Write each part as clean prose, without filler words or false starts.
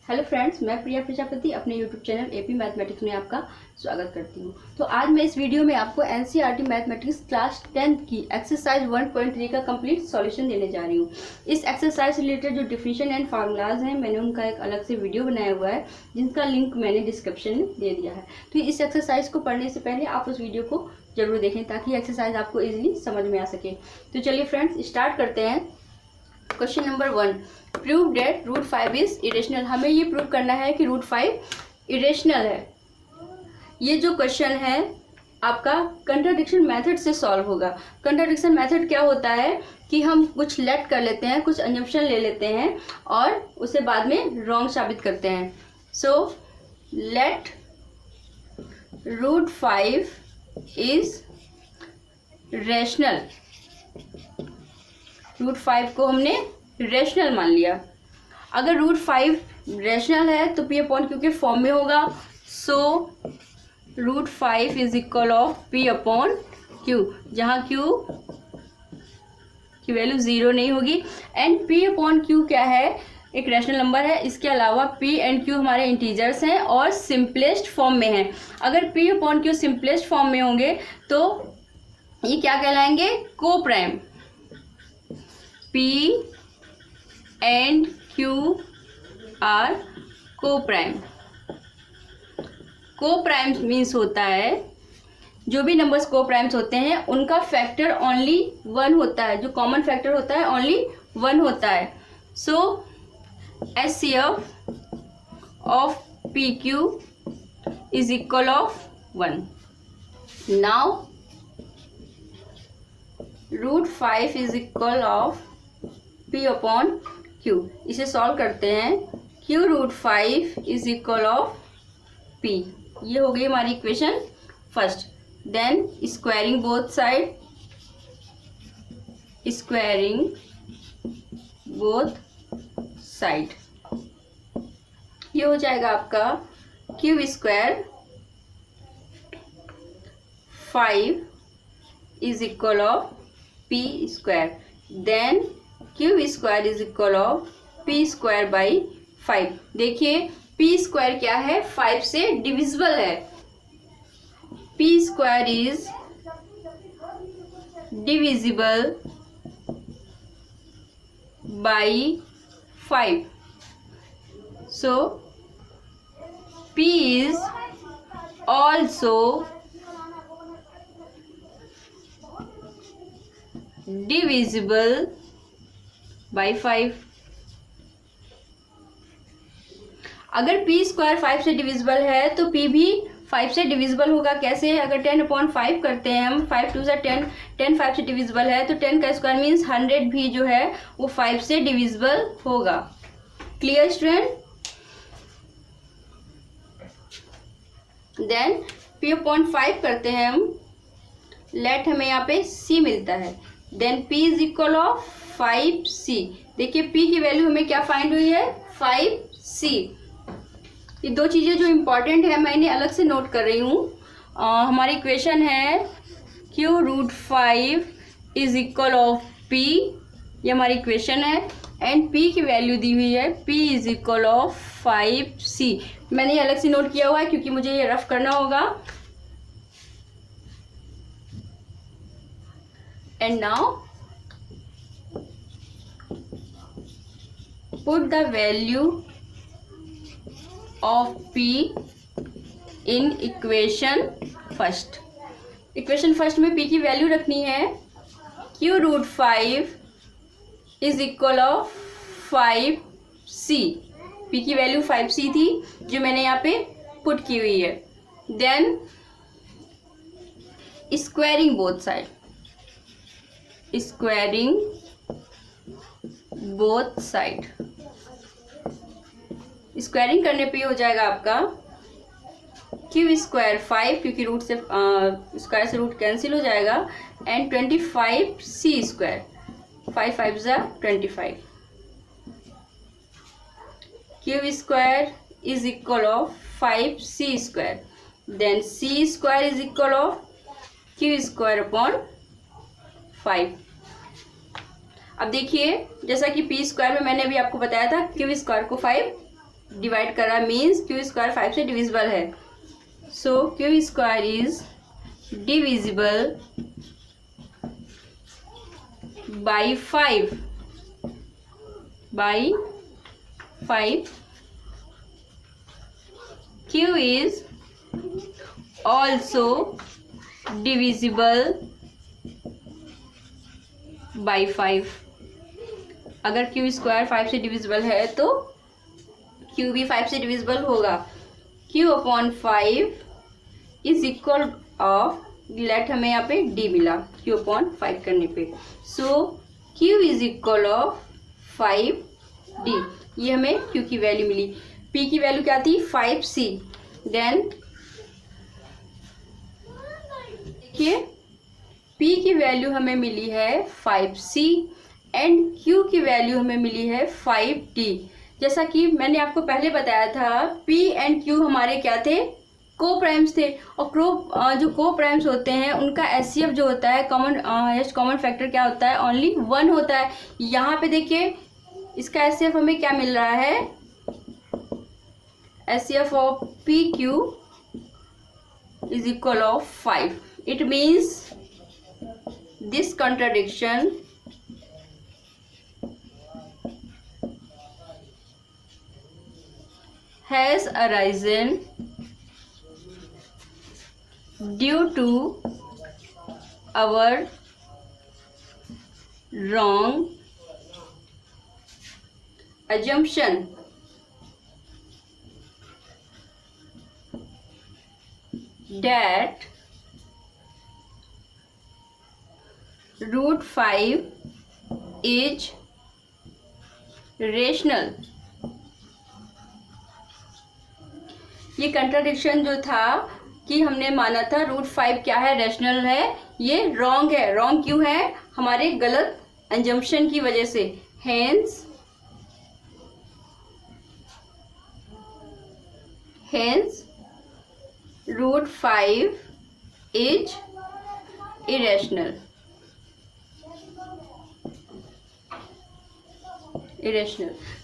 Hello friends, मैं प्रिया प्रजापति अपने YouTube channel AP mathematics में आपका स्वागत करती हूँ। तो आज मैं इस वीडियो में आपको एनसीईआरटी मैथमेटिक्स क्लास 10 की एक्सरसाइज 1.3 का कंप्लीट सॉल्यूशन देने जा रही हूँ। इस एक्सरसाइज से रिलेटेड जो डिफिनेशन एंड फार्मूलाज हैं, मैंने उनका एक अलग से वीडियो बनाया हुआ है जिसका लिंक मैंने डिस्क्रिप्शन में दे दिया है। तो इस एक्सरसाइज को पढ़ने से पहले आप उस वीडियो को जरूर देखें ताकि एक्सरसाइज आपको ईजिली समझ में आ सके। तो चलिए फ्रेंड्स, स्टार्ट करते हैं। Question number 1, prove that root 5 is irrational. हमें ये प्रूव करना है कि रूट 5 इरेशनल है। ये जो क्वेश्चन है आपका कंट्राडिक्शन मेथड से सॉल्व होगा। कंट्राडिक्शन मेथड क्या होता है कि हम कुछ लेट कर लेते हैं, कुछ असम्पशन ले लेते हैं और उसे बाद में रॉन्ग साबित करते हैं। So let root 5 is rational. Root 5 को हमने रेशनल मान लिया। अगर रूट 5 रेशनल है तो पी अपॉन क्यू के फॉर्म में होगा। So root 5 is equal of P upon Q, जहाँ क्यू की वैल्यू 0 नहीं होगी। एंड पी अपॉन क्यू क्या है? एक रेशनल नंबर है। इसके अलावा पी एंड क्यू हमारे इंटीजर्स हैं और सिंपलेस्ट फॉर्म में हैं। अगर P upon Q simplest form में होंगे तो ये क्या कहलाएंगे? को prime. P and Q are co-prime। co-prime means होता है जो भी नंबर्स co-primes होते हैं उनका फैक्टर ओनली 1 होता है। जो कॉमन फैक्टर होता है ओनली 1 होता है। So HCF of PQ is equal of 1। Now root 5 is equal of P upon Q। इसे सॉल्व करते हैं। Q root 5 is equal of P। ये हो गई हमारी equation first. Then squaring both side, squaring both side, ये हो जाएगा आपका Q square 5 is equal of P square. Then Q square is equal of P square by 5। देखिए P square क्या है? 5 से डिविजिबल है। P square is divisible by 5। So P is also divisible by 5। अगर p स्क्वायर 5 से divisible है तो p भी 5 से डिविजिबल होगा। कैसे? अगर 10 अपॉन 5 करते हैं हम, 5 2 10, 10 5 से डिविजिबल है तो 10 का स्क्वायर मीन्स 100 भी जो है वो 5 से डिविजिबल होगा। Clear student? Then p upon 5 करते हैं हम, लेट हमें यहाँ पे c मिलता है। Then p is equal of 5c। देखिए p की वैल्यू हमें क्या फाइंड हुई है? 5c। ये दो चीज़ें जो इम्पॉर्टेंट है मैं इन्हें अलग से नोट कर रही हूँ। हमारी इक्वेशन है q root 5 is equal of p, ये हमारी इक्वेशन है। एंड p की वैल्यू दी हुई है p is equal of 5c। मैंने ये अलग से नोट किया हुआ है क्योंकि मुझे ये रफ करना होगा। And now put the value of p in equation first। Equation first में p की वैल्यू रखनी है। q root 5 is equal of 5c। p की वैल्यू 5c थी जो मैंने यहाँ पे पुट की हुई है। Then squaring both side, squaring both side. Squaring करने पे हो जाएगा आपका क्यू स्क्वायर 5, क्योंकि रूट से स्क्वायर से रूट कैंसिल हो जाएगा। एंड 25c स्क्वायर, 5 5 ज़ा 25। Q square is equal of 5c square. Then c square is equal of Q square upon 5। अब देखिए, जैसा कि पी स्क्वायर में मैंने अभी आपको बताया था क्यू स्क्वायर को 5 डिवाइड कर रहा है, मीन्स क्यू स्क्वायर 5 से डिविजिबल है। So Q square is divisible by 5 Q is also divisible by 5। अगर Q स्क्वायर 5 से डिविजिबल है तो Q भी 5 से डिविजिबल होगा। Q upon 5 is equal of, let हमें यहाँ पे D मिला Q अपॉन 5 करने पे। सो Q is equal of 5D। ये हमें Q की वैल्यू मिली। P की वैल्यू क्या थी 5C। देन देखिए P की वैल्यू हमें मिली है 5C एंड Q की वैल्यू हमें मिली है 5D। जैसा कि मैंने आपको पहले बताया था P एंड Q हमारे क्या थे, को प्राइम्स थे। और जो को प्राइम्स होते हैं उनका HCF जो होता है, हाईएस्ट कॉमन फैक्टर क्या होता है, ओनली 1 होता है। यहाँ पे देखिए इसका HCF हमें क्या मिल रहा है, HCF of PQ is equal of 5. It means this contradiction has arisen due to our wrong assumption that root 5 is rational। ये कंट्राडिक्शन जो था कि हमने माना था रूट 5 क्या है, रैशनल है, ये रॉन्ग है। रॉन्ग क्यों है, हमारे गलत एजम्पशन की वजह से। Hence root 5 is irrational.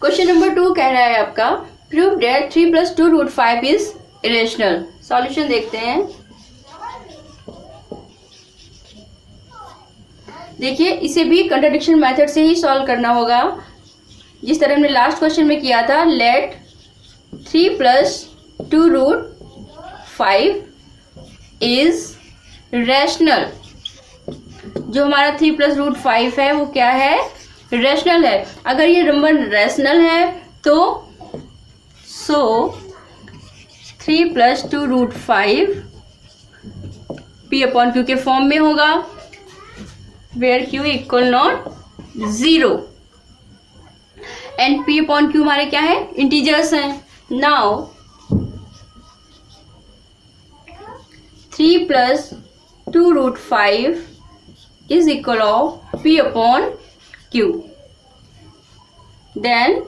Question number 2 कह रहा है आपका, prove that 3 + 2 root 5 is irrational. Solution देखते हैं। देखिए इसे भी कंट्राडिक्शन मेथड से ही सॉल्व करना होगा, जिस तरह हमने लास्ट क्वेश्चन में किया था। Let 3 + 2 root 5 is rational. जो हमारा 3 + रूट 5 है वो क्या है, रैशनल है। अगर ये नंबर रैशनल है तो 3 + 2 रूट 5 P/Q के फॉर्म में होगा, where Q equal not 0 and P/Q हमारे क्या है, इंटीजर्स हैं। Now 3 + 2 root 5 is equal of P/Q। Then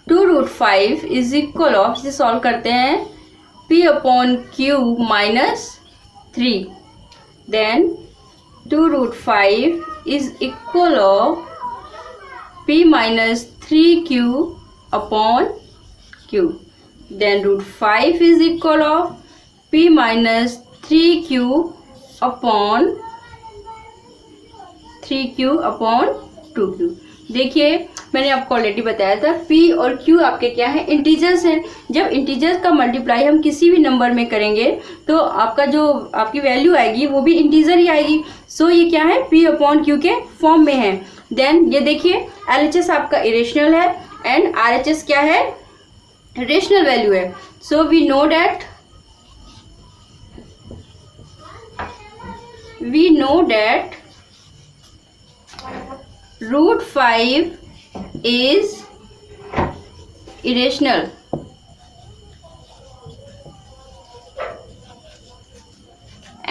2 root 5 is equal of, इसे सॉल्व करते हैं, P/Q - 3। Then 2 root 5 is equal of P - 3Q/Q। Then root 5 is equal of P - 3Q/2Q। देखिए मैंने आपको ऑलरेडी बताया था P और Q आपके क्या है, इंटीजर्स हैं। जब इंटीजर्स का मल्टीप्लाई हम किसी भी नंबर में करेंगे तो आपका जो आपकी वैल्यू आएगी वो भी इंटीजर ही आएगी। सो ये क्या है, P/Q के फॉर्म में है। देन ये देखिए LHS आपका इरेशनल है एंड RHS क्या है, रेशनल वैल्यू है। So we know that root 5 is irrational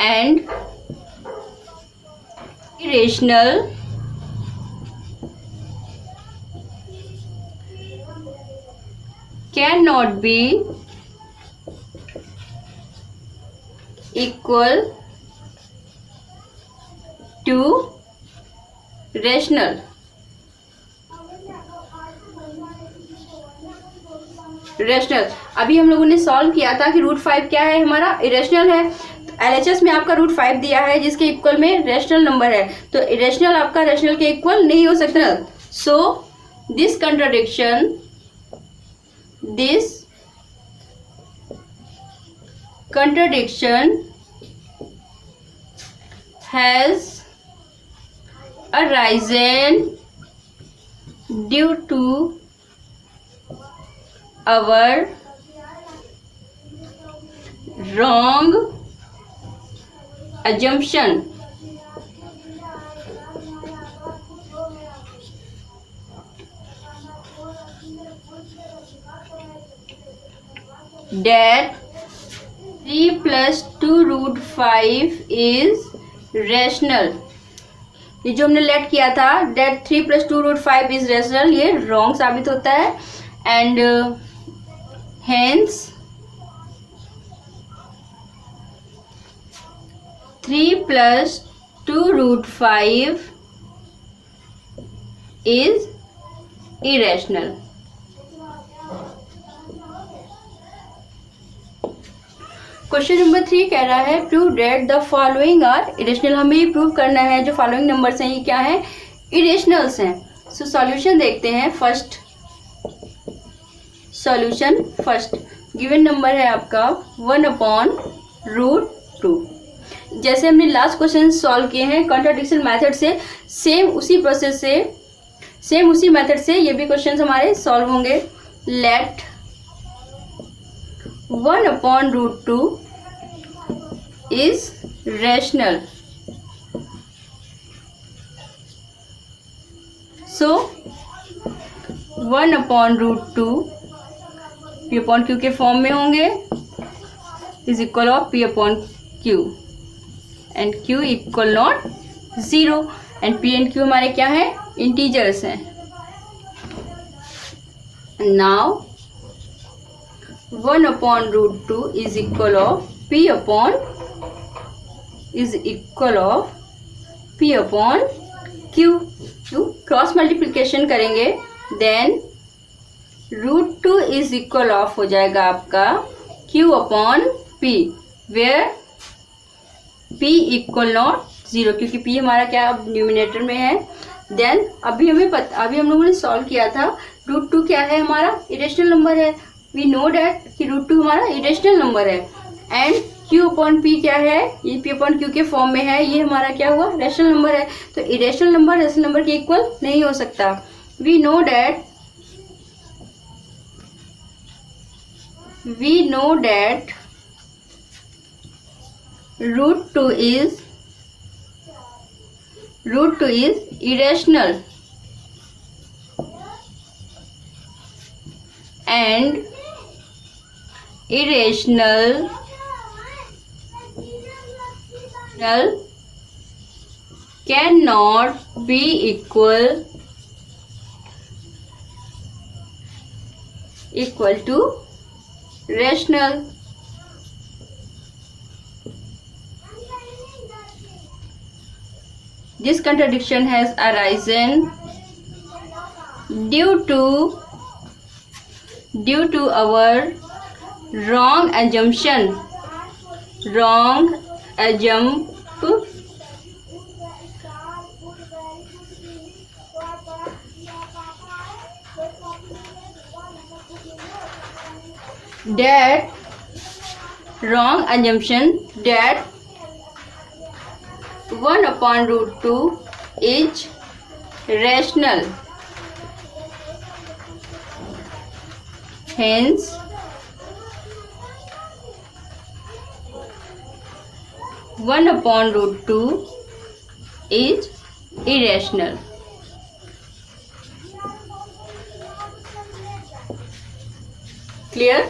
and irrational cannot be equal to rational। Rational. अभी हम लोगों ने सॉल्व किया था कि रूट 5 क्या है, हमारा इरेशनल है। LHS में आपका रूट 5 दिया है जिसके इक्वल में रेशनल नंबर है, तो इरेशनल आपका रेशनल के इक्वल नहीं हो सकता। So this contradiction has arisen due to our wrong assumption that 3 plus 2 root 5 is rational। ये जो हमने लेट किया था that 3 plus 2 root 5 is rational, ये रॉन्ग साबित होता है। And hence 3 plus 2 root 5 is irrational। Question number 3 कह रहा है prove that the following are irrational. हमें ये प्रूव करना है जो फॉलोइंग नंबर्स हैं ये क्या है, इरेशनल्स हैं। सो सॉल्यूशन देखते हैं। First solution, first given number है आपका 1/√2। जैसे हमने लास्ट क्वेश्चन सॉल्व किए हैं कॉन्ट्राडिक्शन मेथड से, सेम उसी प्रोसेस से, सेम उसी मेथड से ये भी क्वेश्चन हमारे सॉल्व होंगे। Let 1/√2 is rational। So 1/√2 P upon Q के फॉर्म में होंगे is equal of P upon Q and Q equal not 0 and P and Q हमारे क्या है, इंटीजर्स हैं। Now 1/√2 is equal of P upon Q। Cross multiplication करेंगे then √2 is equal of हो जाएगा आपका Q upon P, where P equal not 0, क्योंकि P हमारा क्या अब न्यूमिनेटर में है। देन अभी हम लोगों ने सॉल्व किया था √2 क्या है, हमारा इरेशनल नंबर है। वी नो डैट कि √2 हमारा इरेशनल नंबर है एंड Q upon P क्या है, ये P upon Q के फॉर्म में है, ये हमारा क्या हुआ, रेशनल नंबर है। तो इरेशनल नंबर रेशनल नंबर के इक्वल नहीं हो सकता। We know that √2 is irrational and irrational cannot be equal to rational। This contradiction has arisen due to our wrong assumption that 1/√2 is rational, hence 1/√2 is irrational। Clear?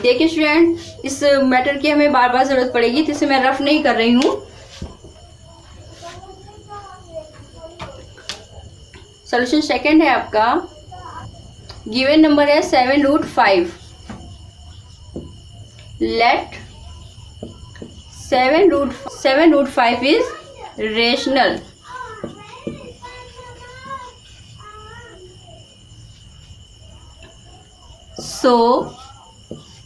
देखिए student, इस matter की हमें बार बार जरूरत पड़ेगी तो इसे मैं रफ नहीं कर रही हूँ। सॉल्यूशन सेकंड है आपका, गिवन नंबर है 7√5। Let 7√5 is rational. So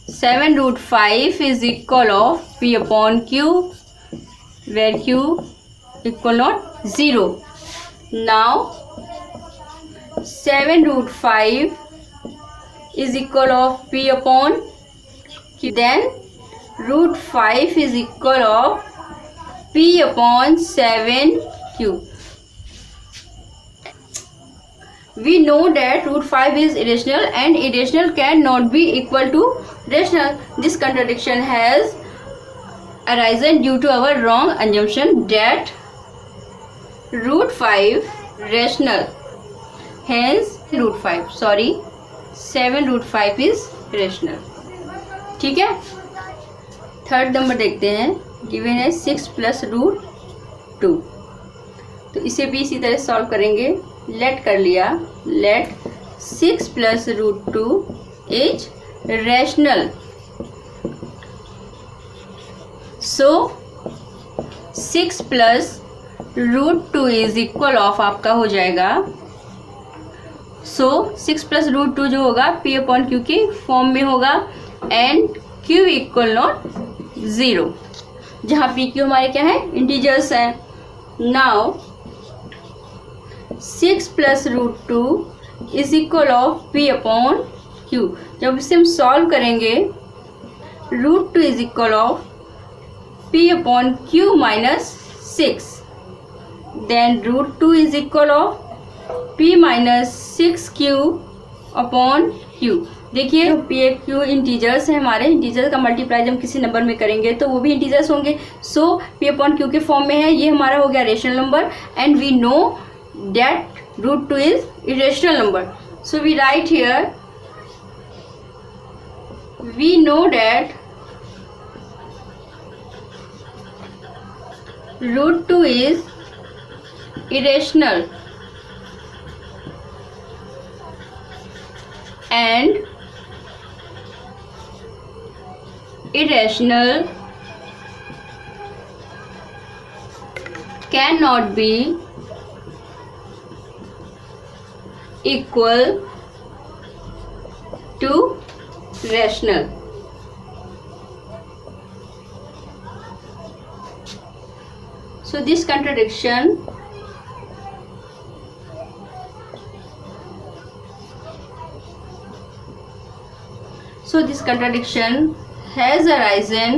7√5 is equal of P upon Q, where Q equal not 0. Now 7√5 is equal of P upon Q. Then √5 is equal of P upon 7Q. We know that √5 is irrational and irrational cannot be equal to rational. This contradiction has arisen due to our wrong assumption that √5 rational. Hence 7√5 is rational. ठीक है, third number देखते हैं. Given है 6 + √2. तो इसे भी इसी तरह सॉल्व करेंगे. लेट कर लिया. Let 6 + √2 is rational. So 6 + √2 is equal of आपका हो जाएगा. सो 6 + √2 जो होगा P अपॉन Q के फॉर्म में होगा एंड Q इक्वल नॉट 0, जहाँ P Q हमारे क्या है, इंटीजर्स हैं. Now 6 + √2 is equal of P upon Q. जब इसे हम सॉल्व करेंगे √2 is equal of P upon Q - 6. Then √2 is equal of P - 6Q upon Q. देखिए P Q इंटीजर्स है हमारे. इंटीजर्स का मल्टीप्लाई जब किसी नंबर में करेंगे तो वो भी इंटीजर्स होंगे. सो P अपॉन Q के फॉर्म में है. ये हमारा हो गया rational number and we know that √2 is irrational number. So we write here, we know that √2 is irrational and irrational cannot be equal to rational. So this contradiction has arisen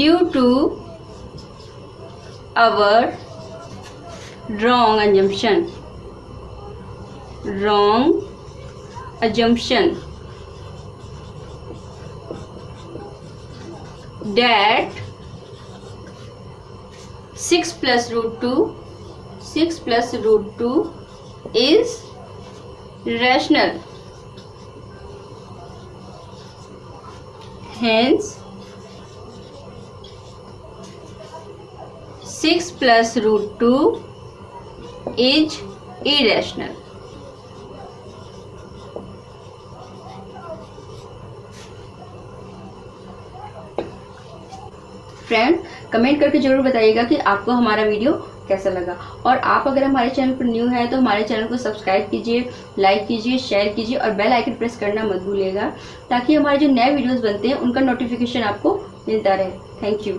due to our wrong assumption that 6 + √2 is rational. Hence 6 + √2 is irrational. Friend comment करके जरूर बताइएगा कि आपको हमारा video कैसा लगा. और आप अगर हमारे चैनल पर न्यू है तो हमारे चैनल को सब्सक्राइब कीजिए, लाइक कीजिए, शेयर कीजिए और बेल आइकन प्रेस करना मत भूलिएगा ताकि हमारे जो नए वीडियोस बनते हैं उनका नोटिफिकेशन आपको मिलता रहे. Thank you.